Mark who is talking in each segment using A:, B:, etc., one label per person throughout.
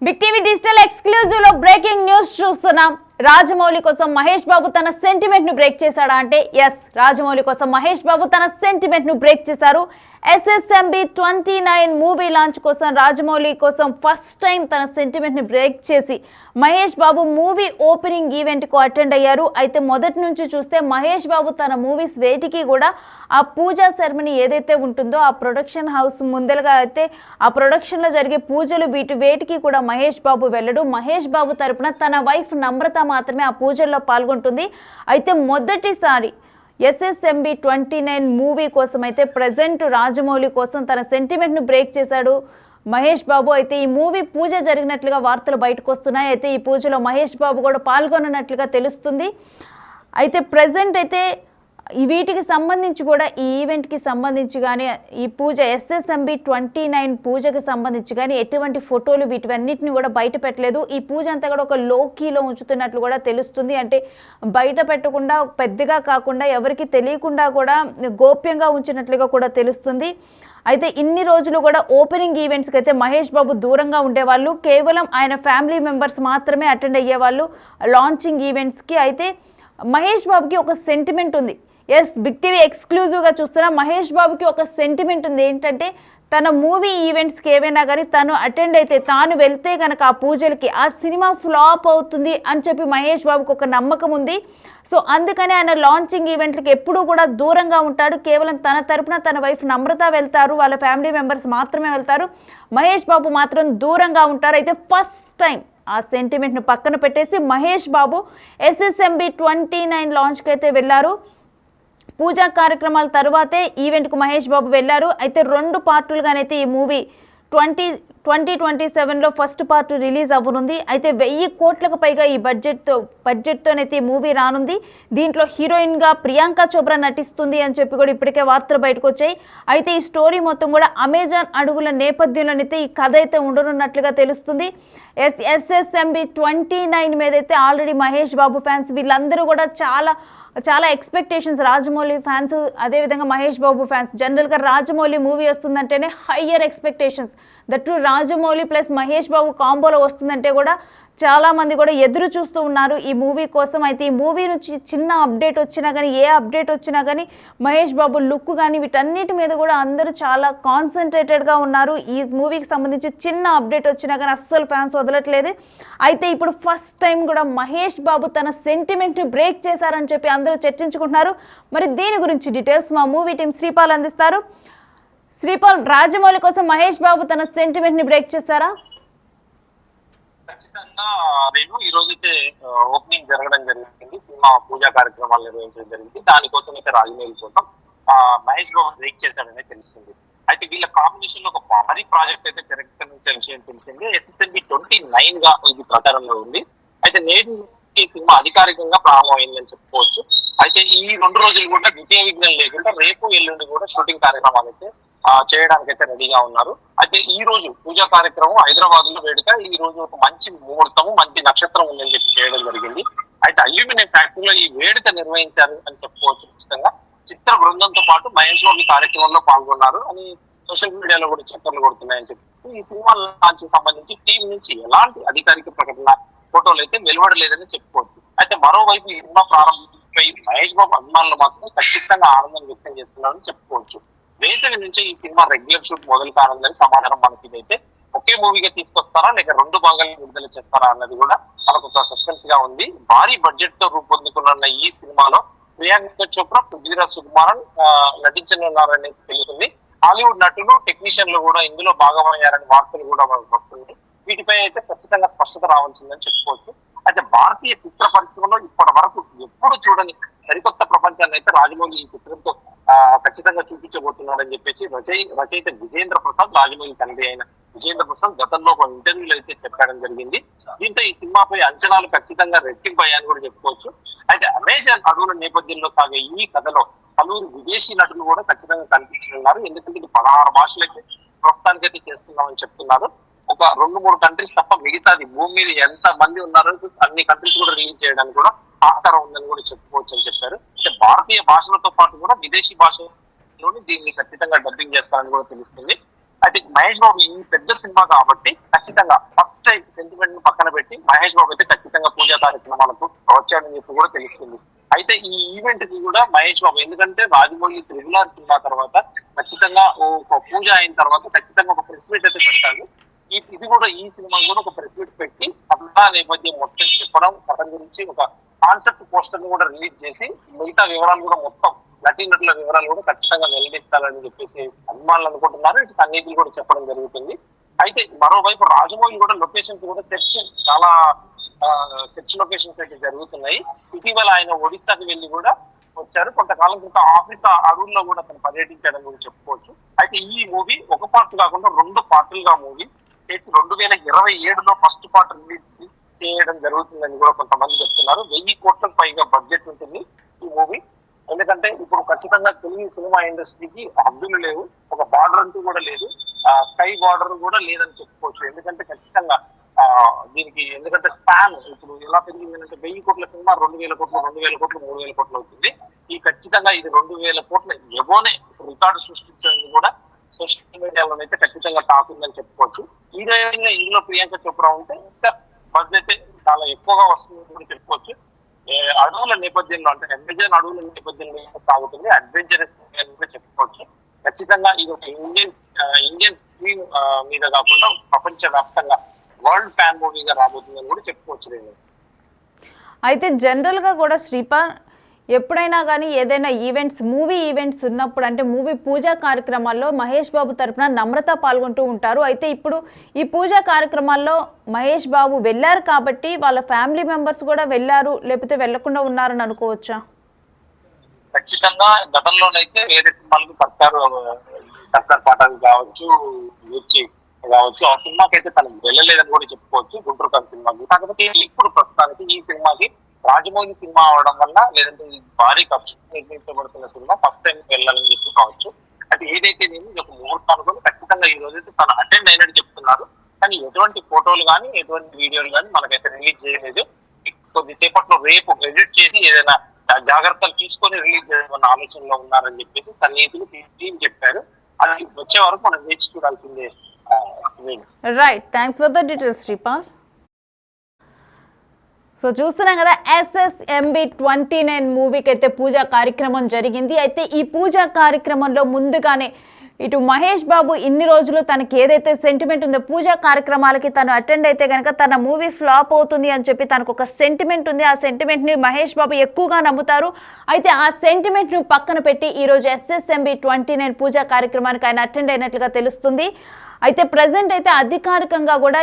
A: Big TV digital exclusive లో breaking news చూస్తున్నాం. రాజమౌళి కోసం మహేష్ బాబు తన సెంటిమెంట్ ను బ్రేక్ చేశాడా అంటే ఎస్, రాజమౌళి కోసం మహేష్ బాబు తన సెంటిమెంట్ ను బ్రేక్ చేశారు. SSMB 29 మూవీ లాంచ్ కోసం రాజమౌళి కోసం ఫస్ట్ టైం తన సెంటిమెంట్ ని బ్రేక్ చేసి Mahesh Babu movie opening event కు అటెండ్ అయ్యారు. అయితే మొదటి నుంచి చూస్తే మహేష్ బాబు తన మూవీస్ వేటికి కూడా ఆ పూజా సెరమనీ ఏదైతే ఉంటుందో ఆ ప్రొడక్షన్ హౌస్ ముందలుగా అయితే ఆ ప్రొడక్షన్ లో జరిగే పూజలు వేటికి కూడా మహేష్ బాబు వెళ్ళడు. మహేష్ బాబు తరపున తన వైఫ్ నమ్రత మాత్రమే ఆ పూజల్లో పాల్గొంటుంది. అయితే మొదటిసారి SSMB 29 మూవీ కోసం అయితే ప్రజెంట్ రాజమౌళి కోసం తన సెంటిమెంట్ ను బ్రేక్ చేశాడు మహేష్ బాబు. అయితే ఈ మూవీ పూజ జరిగినట్లుగా వార్తలు బయటకు వస్తున్నాయి. అయితే ఈ పూజలో మహేష్ బాబు కూడా పాల్గొన్నట్లుగా తెలుస్తుంది. అయితే ప్రజెంట్ అయితే వీటికి సంబంధించి కూడా ఈ ఈవెంట్కి సంబంధించి కానీ ఈ పూజ SSMB 29 పూజకి సంబంధించి కానీ ఎటువంటి ఫోటోలు వీటివన్నిటిని కూడా బయట పెట్టలేదు. ఈ పూజ అంతా కూడా ఒక లోకీలో ఉంచుతున్నట్లు కూడా తెలుస్తుంది. అంటే బయట పెట్టకుండా పెద్దగా కాకుండా ఎవరికి తెలియకుండా కూడా గోప్యంగా ఉంచినట్లుగా కూడా తెలుస్తుంది. అయితే ఇన్ని రోజులు కూడా ఓపెనింగ్ ఈవెంట్స్కి అయితే మహేష్ బాబు దూరంగా ఉండేవాళ్ళు. కేవలం ఆయన ఫ్యామిలీ మెంబర్స్ మాత్రమే అటెండ్ అయ్యేవాళ్ళు లాంచింగ్ ఈవెంట్స్కి. అయితే మహేష్ బాబుకి ఒక సెంటిమెంట్ ఉంది. ఎస్, బిగ్ టీవీ ఎక్స్క్లూజివ్గా చూస్తున్నా మహేష్ బాబుకి ఒక సెంటిమెంట్ ఉంది. ఏంటంటే తన మూవీ ఈవెంట్స్కి ఏవైనా కానీ తను అటెండ్ అయితే తాను వెళ్తే కనుక ఆ పూజలకి ఆ సినిమా ఫ్లాప్ అవుతుంది అని చెప్పి మహేష్ బాబుకి ఒక నమ్మకం ఉంది. సో అందుకని ఆయన లాంచింగ్ ఈవెంట్లకి ఎప్పుడూ కూడా దూరంగా ఉంటాడు. కేవలం తన తరపున తన వైఫ్ నమ్రత వెళ్తారు, వాళ్ళ ఫ్యామిలీ మెంబర్స్ మాత్రమే వెళ్తారు. మహేష్ బాబు మాత్రం దూరంగా ఉంటారు. అయితే ఫస్ట్ టైం ఆ సెంటిమెంట్ను పక్కన పెట్టేసి మహేష్ బాబు SSMB 29 లాంచ్కి అయితే వెళ్ళారు. పూజా కార్యక్రమాల తర్వాతే ఈవెంట్కు మహేష్ బాబు వెళ్ళారు. అయితే 2 పార్టులుగానైతే ఈ మూవీ 2027లో ఫస్ట్ పార్ట్ రిలీజ్ అవ్వనుంది. అయితే 1000 కోట్లకు పైగా ఈ బడ్జెట్తోనైతే ఈ మూవీ రానుంది. దీంట్లో హీరోయిన్గా ప్రియాంక చోప్రా నటిస్తుంది అని చెప్పి కూడా ఇప్పటికే వార్తలు బయటకు వచ్చాయి. అయితే ఈ స్టోరీ మొత్తం కూడా అమెజాన్ అడుగుల నేపథ్యంలోనైతే ఈ కథ అయితే ఉండనున్నట్లుగా తెలుస్తుంది. SSMB 29 మీద అయితే ఆల్రెడీ మహేష్ బాబు ఫ్యాన్స్ వీళ్ళందరూ కూడా చాలా ఎక్స్పెక్టేషన్స్, రాజమౌళి ఫ్యాన్స్ అదేవిధంగా మహేష్ బాబు ఫ్యాన్స్ జనరల్గా రాజమౌళి మూవీ వస్తుందంటేనే higher expectations. That Rajamouli plus Mahesh Babu కాంబోలో వస్తుందంటే కూడా చాలామంది కూడా ఎదురు చూస్తూ ఉన్నారు ఈ మూవీ కోసం. అయితే ఈ మూవీ నుంచి చిన్న అప్డేట్ వచ్చినా కానీ ఏ అప్డేట్ వచ్చినా కానీ మహేష్ బాబు లుక్ కానీ వీటన్నిటి మీద కూడా అందరూ చాలా కాన్సన్ట్రేటెడ్గా ఉన్నారు. ఈ మూవీకి సంబంధించి చిన్న అప్డేట్ వచ్చినా కానీ అస్సలు ఫ్యాన్స్ వదలట్లేదు. అయితే ఇప్పుడు ఫస్ట్ టైం కూడా మహేష్ బాబు తన సెంటిమెంట్ని బ్రేక్ చేశారని చెప్పి అందరూ చర్చించుకుంటున్నారు. మరి దీని గురించి డీటెయిల్స్ మా మూవీ టీం శ్రీపాల్ అందిస్తారు. శ్రీపాల్, రాజమౌళి కోసం మహేష్ బాబు తన సెంటిమెంట్ని బ్రేక్ చేశారా?
B: ఖచ్చితంగా నేను ఈ రోజైతే ఓపెనింగ్ జరగడం జరిగింది, సినిమా పూజా కార్యక్రమాలు నిర్వహించడం జరిగింది. దానికోసం అయితే రాజమౌళి కోసం మహేష్ బాబు బ్రేక్ చేశాడనే తెలుస్తుంది. అయితే వీళ్ళ కాంబినేషన్ లో ఒక భారీ ప్రాజెక్ట్ అయితే తెరకెక్కించే విషయం తెలిసింది. SSMB 29 గా ఇది ప్రచారంలో ఉంది. అయితే నేటి ఈ సినిమా అధికారికంగా ప్రారంభమైందని చెప్పుకోవచ్చు. అయితే ఈ 2 రోజులు కూడా ద్వితీయ విఘ్నం లేకుండా రేపు ఎల్లుండి కూడా షూటింగ్ కార్యక్రమాలు అయితే చేయడానికి అయితే రెడీగా ఉన్నారు. అయితే ఈ రోజు పూజా కార్యక్రమం హైదరాబాద్ లో వేడుక. ఈ రోజు ఒక మంచి ముహూర్తము, మంచి నక్షత్రం ఉందని చెప్పి చేయడం జరిగింది. అయితే అల్యూమినియం ఫ్యాక్టరీలో ఈ వేడుక నిర్వహించారు అని చెప్పుకోవచ్చు. ఖచ్చితంగా చిత్ర బృందంతో పాటు మహేష్ బాబు కార్యక్రమంలో పాల్గొన్నారు అని సోషల్ మీడియాలో కూడా చక్కర్లు కొడుతున్నాయని చెప్పి ఈ సినిమా లాంచ్ సంబంధించి టీం నుంచి ఎలాంటి అధికారిక ప్రకటన ఫోటోలు అయితే వెలువడలేదని చెప్పుకోవచ్చు. అయితే మరోవైపు ఈ సినిమా ప్రారంభమై మహేష్ బాబు అభిమానులు మాత్రం ఖచ్చితంగా ఆనందం వ్యక్తం చేస్తున్నారని చెప్పుకోవచ్చు. వేసవి నుంచే ఈ సినిమా రెగ్యులర్ షూట్ మొదలు కానుందని సమాధానం మనకి ఇదైతే ఒకే మూవీగా తీసుకొస్తారా లేక 2 భాగాలను విడుదల చేస్తారా అన్నది కూడా మనకు ఒక సస్పెన్స్ గా ఉంది. భారీ బడ్జెట్ తో రూపొందుకున్న ఈ సినిమాలో ప్రియాంక చోప్రా, పృథ్వీరాజ్ సుకుమారన్ నటించనున్నారని తెలుస్తుంది. హాలీవుడ్ నటులు, టెక్నీషియన్లు కూడా ఇందులో భాగమయ్యారని వార్తలు కూడా మనకు వస్తుంది. వీటిపై అయితే ఖచ్చితంగా స్పష్టత రావాల్సిందని చెప్పుకోవచ్చు. అయితే భారతీయ చిత్ర పరిశ్రమలో ఇప్పటి వరకు ఎప్పుడు చూడని సరికొత్త ప్రపంచాన్ని అయితే రాజమౌళి ఈ చిత్రంతో ఖచ్చితంగా చూపించబోతున్నాడని చెప్పేసి రచయిత విజేంద్ర ప్రసాద్, రాజమౌళి తండ్రి అయిన విజేంద్ర ప్రసాద్ గతంలో ఒక ఇంటర్వ్యూలో అయితే చెప్పడం జరిగింది. దీంతో ఈ సినిమాపై అంచనాలు ఖచ్చితంగా రెట్టింపయ్యాయని కూడా చెప్పుకోవచ్చు. అయితే అమెజాన్ అడవుల నేపథ్యంలో సాగే ఈ కథలో పలువురు విదేశీ నటులు కూడా ఖచ్చితంగా కనిపించనున్నారు. ఎందుకంటే ఇది 16 భాషలైతే ప్రస్తుతానికైతే చేస్తున్నామని చెప్తున్నారు. ఒక 2-3 కంట్రీస్ తప్ప మిగతాది భూమి మీద ఎంత మంది ఉన్నారో అన్ని కంట్రీస్ కూడా రిలీజ్ చేయడానికి కూడా ఆస్కారం ఉందని కూడా చెప్పుకోవచ్చు అని చెప్పారు. అంటే భారతీయ భాషలతో పాటు కూడా విదేశీ భాషలోని దీన్ని ఖచ్చితంగా డబ్బింగ్ చేస్తారని కూడా తెలుస్తుంది. అయితే మహేష్ బాబు ఈ పెద్ద సినిమా కాబట్టి ఖచ్చితంగా ఫస్ట్ టైం సెంటిమెంట్ ను పక్కన పెట్టి మహేష్ బాబు అయితే ఖచ్చితంగా పూజా కార్యక్రమాలకు వచ్చాడని చెప్పి కూడా తెలుస్తుంది. అయితే ఈ ఈవెంట్ కి కూడా మహేష్ బాబు, ఎందుకంటే రాజమౌళి త్రిబుల్ సినిమా తర్వాత ఖచ్చితంగా ఒక పూజ అయిన తర్వాత ఖచ్చితంగా ఒక ప్రెస్ మీట్ అయితే పెట్టాడు. ఇది కూడా ఈ సినిమా కూడా ఒక ప్రెస్ మీట్ పెట్టి కథ నేపథ్యం మొత్తం చెప్పడం, కథ గురించి ఒక కాన్సెప్ట్ పోస్టర్ ని కూడా రిలీజ్ చేసి మిగతా వివరాలు కూడా మొత్తం నటీనటుల వివరాలు కూడా ఖచ్చితంగా వెల్లడిస్తారని చెప్పేసి అభిమానులు అనుకుంటున్నారు. ఇటు సన్నిహితులు కూడా చెప్పడం జరుగుతుంది. అయితే మరోవైపు రాజమౌళి కూడా లొకేషన్స్ కూడా చాలా సెర్చ్ లొకేషన్స్ అయితే జరుగుతున్నాయి. ఇటీవల ఆయన ఒడిశాకి వెళ్ళి కూడా వచ్చారు. కొంతకాలం క్రితం ఆఫ్రికా అడవుల్లో కూడా అతను పర్యటించడం గురించి చెప్పుకోవచ్చు. అయితే ఈ మూవీ ఒక పార్ట్ కాకుండా 2 పార్టులుగా మూవీ చేసి 2027లో ఫస్ట్ పార్ట్ రిలీజ్ చేయడం జరుగుతుందని కూడా కొంతమంది చెప్తున్నారు. 1000 కోట్లకు పైగా బడ్జెట్ ఉంటుంది ఈ మూవీ. ఎందుకంటే ఇప్పుడు ఖచ్చితంగా తెలుగు సినిమా ఇండస్ట్రీకి హద్దులు లేవు, ఒక బార్డర్ అంటూ కూడా లేదు, స్కై బార్డర్ కూడా లేదని చెప్పుకోవచ్చు. ఎందుకంటే ఖచ్చితంగా దీనికి ఎందుకంటే స్పాన్ ఇప్పుడు ఎలా పెరిగిందంటే 1000 కోట్ల సినిమా 2000 కోట్లు, 2000 కోట్లు, 3000 కోట్లు అవుతుంది. ఈ ఖచ్చితంగా ఇది 2000 కోట్ల ఎగోనే రికార్డు సృష్టించడానికి కూడా సోషల్ మీడియాలోనైతే ఖచ్చితంగా టాక్ ఉందని చెప్పుకోవచ్చు. హీరోయిన్ గా ఇందులో ప్రియాంక చోప్రా ఉంటే ఇంకా బజ్ అయితే చాలా ఎక్కువగా వస్తుందని చెప్పుకోవచ్చు. అడవుల నేపథ్యంలో అంటే అమెజాన్ అడవుల నేపథ్యంలో సాగుతుంది, అడ్వెంచరస్ కూడా చెప్పుకోవచ్చు. ఖచ్చితంగా ఇది ఒక ఇండియన్ స్క్రీన్ మీద కాకుండా ప్రపంచ వ్యాప్తంగా వరల్డ్ ఫ్యాన్ మూవీగా రాబోతుందని కూడా చెప్పుకోవచ్చు. నేను
A: అయితే జనరల్ గా కూడా శ్రీపాల్ ఎప్పుడైనా కానీ ఏదైనా మూవీ ఈవెంట్స్ ఉన్నప్పుడు అంటే మూవీ పూజా కార్యక్రమాల్లో మహేష్ బాబు తరపున నమ్రత పాల్గొంటూ ఉంటారు. అయితే ఇప్పుడు ఈ పూజా కార్యక్రమాల్లో మహేష్ బాబు వెళ్ళారు కాబట్టి వాళ్ళ ఫ్యామిలీ మెంబర్స్ కూడా వెళ్ళారు, లేకపోతే వెళ్లకుండా ఉన్నారని అనుకోవచ్చా?
B: ఖచ్చితంగా గతంలోనైతే వేరే సినిమాలకు సర్కార్ పాఠాలు కావచ్చు, కావచ్చు ఆ సినిమాకి అయితే తనకు వెళ్ళలేదని కూడా చెప్పుకోవచ్చు, గుంటూరు కాని సినిమాకి. కాకపోతే ఇప్పుడు ప్రస్తుతానికి ఈ సినిమాకి రాజమౌళి సినిమా అవడం వల్ల, లేదంటే భారీ ఖర్చు నిర్మించబడుతున్న సినిమా ఫస్ట్ టైం వెళ్ళాలని చెప్పి కావచ్చు. అది ఏదైతే నేను ఒక ముహూర్తాలు కూడా ఖచ్చితంగా ఈ రోజైతే తను అటెండ్ అయినట్టు చెప్తున్నారు. కానీ ఎటువంటి ఫోటోలు కానీ ఎటువంటి వీడియోలు కానీ మనకైతే రిలీజ్ చేయలేదు. కొద్దిసేపట్లో రేపు ఎడిట్ చేసి ఏదైనా జాగ్రత్తలు తీసుకొని రిలీజ్ చేయాలన్న ఆలోచనలో ఉన్నారని చెప్పేసి సన్నిహితులు టీం చెప్పారు. అది వచ్చే వరకు మనం వేచి చూడాల్సిందే.
A: Right, thanks for the details Sripal. So చూస్తున్నాం కదా, SSMB 29 మూవీకి అయితే పూజా కార్యక్రమం జరిగింది. అయితే ఈ పూజా కార్యక్రమంలో ముందుగానే ఇటు మహేష్ బాబు ఇన్ని రోజులు తనకి ఏదైతే సెంటిమెంట్ ఉందో పూజా కార్యక్రమాలకి తను అటెండ్ అయితే కనుక తన మూవీ ఫ్లాప్ అవుతుంది అని చెప్పి తనకు ఒక సెంటిమెంట్ ఉంది. ఆ సెంటిమెంట్ని మహేష్ బాబు ఎక్కువగా నమ్ముతారు. అయితే ఆ సెంటిమెంట్ను పక్కన పెట్టి ఈరోజు SSMB 29 పూజా కార్యక్రమానికి ఆయన అటెండ్ అయినట్లుగా తెలుస్తుంది. అయితే ప్రజెంట్ అయితే అధికారికంగా కూడా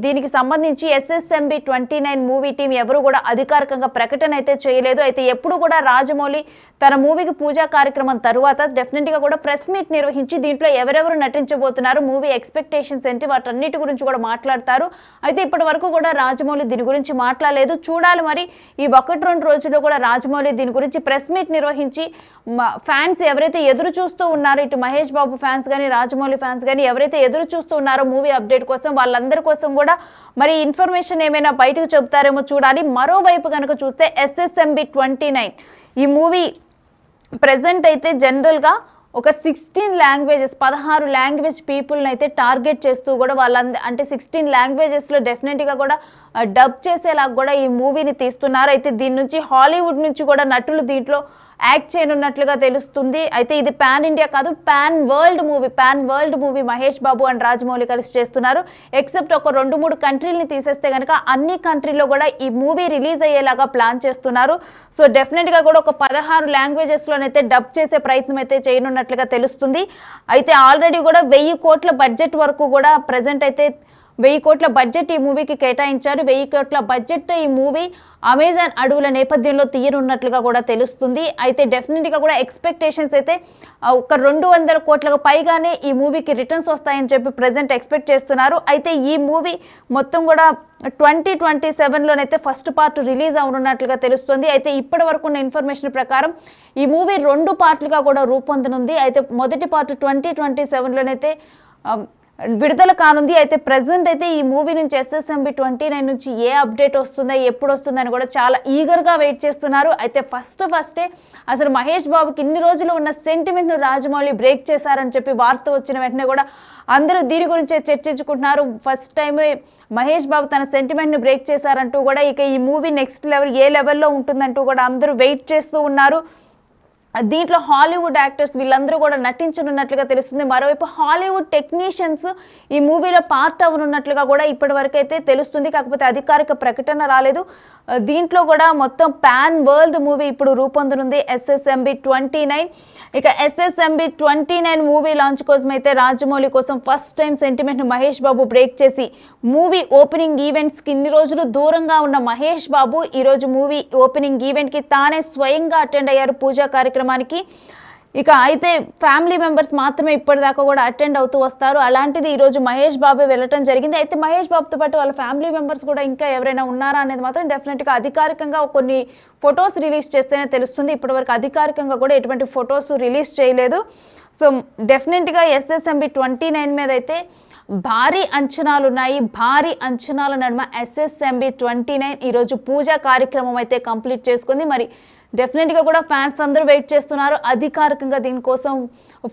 A: దీనికి సంబంధించి SSMB 29 మూవీ టీం ఎవరు కూడా అధికారికంగా ప్రకటన అయితే చేయలేదు. అయితే ఎప్పుడు కూడా రాజమౌళి తన మూవీకి పూజా కార్యక్రమం తరువాత డెఫినెట్గా కూడా ప్రెస్ మీట్ నిర్వహించి దీంట్లో ఎవరెవరు నటించబోతున్నారు, మూవీ ఎక్స్పెక్టేషన్స్ ఏంటి, వాటన్నిటి గురించి కూడా మాట్లాడతారు. అయితే ఇప్పటి వరకు కూడా రాజమౌళి దీని గురించి మాట్లాడలేదు. చూడాలి మరి ఈ 1-2 రోజుల్లో కూడా రాజమౌళి దీని గురించి ప్రెస్ మీట్ నిర్వహించి ఫ్యాన్స్ ఎవరైతే ఎదురు చూస్తూ ఉన్నారో, ఇటు మహేష్ బాబు ఫ్యాన్స్ కానీ రాజమౌళి ఫ్యాన్స్ కానీ ఎవరైతే ఎదురు చూస్తున్నారో మూవీ అప్డేట్ కోసం, వాళ్ళందరి కోసం కూడా మరి ఇన్ఫర్మేషన్ ఏమైనా బయటకు చెబుతారేమో చూడాలి. మరోవైపు కనుక చూస్తే SSMB 29 ఈ మూవీ ప్రెజెంట్ అయితే జనరల్గా ఒక 16 లాంగ్వేజెస్ 16 లాంగ్వేజ్ పీపుల్ని అయితే టార్గెట్ చేస్తూ కూడా అంటే 16 లాంగ్వేజెస్లో డెఫినెట్గా కూడా డబ్ చేసేలాగా కూడా ఈ మూవీని తీస్తున్నారు. అయితే దీని నుంచి హాలీవుడ్ నుంచి కూడా నటులు దీంట్లో యాక్ట్ చేయనున్నట్లుగా తెలుస్తుంది. అయితే ఇది పాన్ ఇండియా కాదు, pan world movie Mahesh Babu and Rajamouli కలిసి చేస్తున్నారు. ఎక్సెప్ట్ ఒక 2-3 కంట్రీలని తీసేస్తే కనుక అన్ని కంట్రీలో కూడా ఈ మూవీ రిలీజ్ అయ్యేలాగా ప్లాన్ చేస్తున్నారు. సో డెఫినెట్గా కూడా ఒక 16 లాంగ్వేజెస్లోనైతే డబ్ చేసే ప్రయత్నం అయితే చేయనున్నట్లుగా తెలుస్తుంది. అయితే ఆల్రెడీ కూడా 1000 కోట్ల బడ్జెట్ వరకు కూడా ప్రజెంట్ అయితే 1000 కోట్ల బడ్జెట్ ఈ మూవీకి కేటాయించారు. 1000 కోట్ల బడ్జెట్తో ఈ మూవీ అమెజాన్ అడవుల నేపథ్యంలో తీయనున్నట్లుగా కూడా తెలుస్తుంది. అయితే డెఫినెట్గా కూడా ఎక్స్పెక్టేషన్స్ అయితే ఒక 200 కోట్లకు పైగానే ఈ మూవీకి రిటర్న్స్ వస్తాయని చెప్పి ప్రజెంట్ ఎక్స్పెక్ట్ చేస్తున్నారు. అయితే ఈ మూవీ మొత్తం కూడా 2027లోనైతే ఫస్ట్ పార్ట్ రిలీజ్ అవనున్నట్లుగా తెలుస్తుంది. అయితే ఇప్పటి వరకు ఉన్న ఇన్ఫర్మేషన్ ప్రకారం ఈ మూవీ 2 పార్ట్లుగా కూడా రూపొందనుంది. అయితే మొదటి పార్ట్ 2027లోనైతే విడుదల కానుంది. అయితే ప్రెసెంట్ అయితే ఈ మూవీ నుంచి SSMB 29 నుంచి ఏ అప్డేట్ వస్తుందా, ఎప్పుడు వస్తుందని కూడా చాలా ఈగర్గా వెయిట్ చేస్తున్నారు. అయితే ఫస్టే అసలు మహేష్ బాబుకి ఇన్ని రోజులు ఉన్న సెంటిమెంట్ను రాజమౌళి బ్రేక్ చేశారని చెప్పి వార్త వచ్చిన వెంటనే కూడా అందరూ దీని గురించే చర్చించుకుంటున్నారు. ఫస్ట్ టైమే మహేష్ బాబు తన సెంటిమెంట్ను బ్రేక్ చేశారంటూ కూడా ఇక ఈ మూవీ నెక్స్ట్ లెవెల్ ఏ లెవెల్లో ఉంటుందంటూ కూడా అందరూ వెయిట్ చేస్తూ ఉన్నారు. దీంట్లో హాలీవుడ్ యాక్టర్స్ వీళ్ళందరూ కూడా నటించనున్నట్లుగా తెలుస్తుంది. మరోవైపు హాలీవుడ్ టెక్నీషియన్స్ ఈ మూవీలో పార్ట్ అవ్వనున్నట్లుగా కూడా ఇప్పటి వరకు అయితే తెలుస్తుంది. కాకపోతే అధికారిక ప్రకటన రాలేదు. దీంట్లో కూడా మొత్తం పాన్ వరల్డ్ మూవీ ఇప్పుడు రూపొందనుంది SSMB 29. ఇక SSMB 29 మూవీ లాంచ్ కోసం అయితే రాజమౌళి కోసం first time sentiment Mahesh Babu break చేసి మూవీ ఓపెనింగ్ ఈవెంట్స్కి ఇన్ని రోజులు దూరంగా ఉన్న మహేష్ బాబు ఈరోజు మూవీ ఓపెనింగ్ ఈవెంట్కి తానే స్వయంగా అటెండ్ అయ్యారు పూజా కార్యక్రమానికి. ఇక అయితే ఫ్యామిలీ మెంబర్స్ మాత్రమే ఇప్పటిదాకా కూడా అటెండ్ అవుతూ వస్తారు. అలాంటిది ఈరోజు మహేష్ బాబు వెళ్ళటం జరిగింది. అయితే మహేష్ బాబుతో పాటు వాళ్ళ ఫ్యామిలీ మెంబర్స్ కూడా ఇంకా ఎవరైనా ఉన్నారా అనేది మాత్రం డెఫినెట్గా అధికారికంగా కొన్ని ఫొటోస్ రిలీజ్ చేస్తేనే తెలుస్తుంది. ఇప్పటివరకు అధికారికంగా కూడా ఎటువంటి ఫొటోస్ రిలీజ్ చేయలేదు. సో డెఫినెట్గా SSMB 29 మీద అయితే భారీ అంచనాలు ఉన్నాయి. భారీ అంచనాల నడుమ SSMB 29 ఈరోజు పూజా కార్యక్రమం అయితే కంప్లీట్ చేసుకుంది. మరి డెఫినెట్గా కూడా ఫ్యాన్స్ అందరూ వెయిట్ చేస్తున్నారు అధికారికంగా దీనికోసం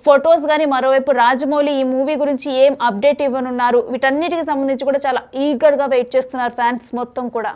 A: ఫొటోస్. కానీ మరోవైపు రాజమౌళి ఈ మూవీ గురించి ఏం అప్డేట్ ఇవ్వనున్నారు, వీటన్నిటికి సంబంధించి కూడా చాలా ఈగర్గా వెయిట్ చేస్తున్నారు ఫ్యాన్స్ మొత్తం కూడా.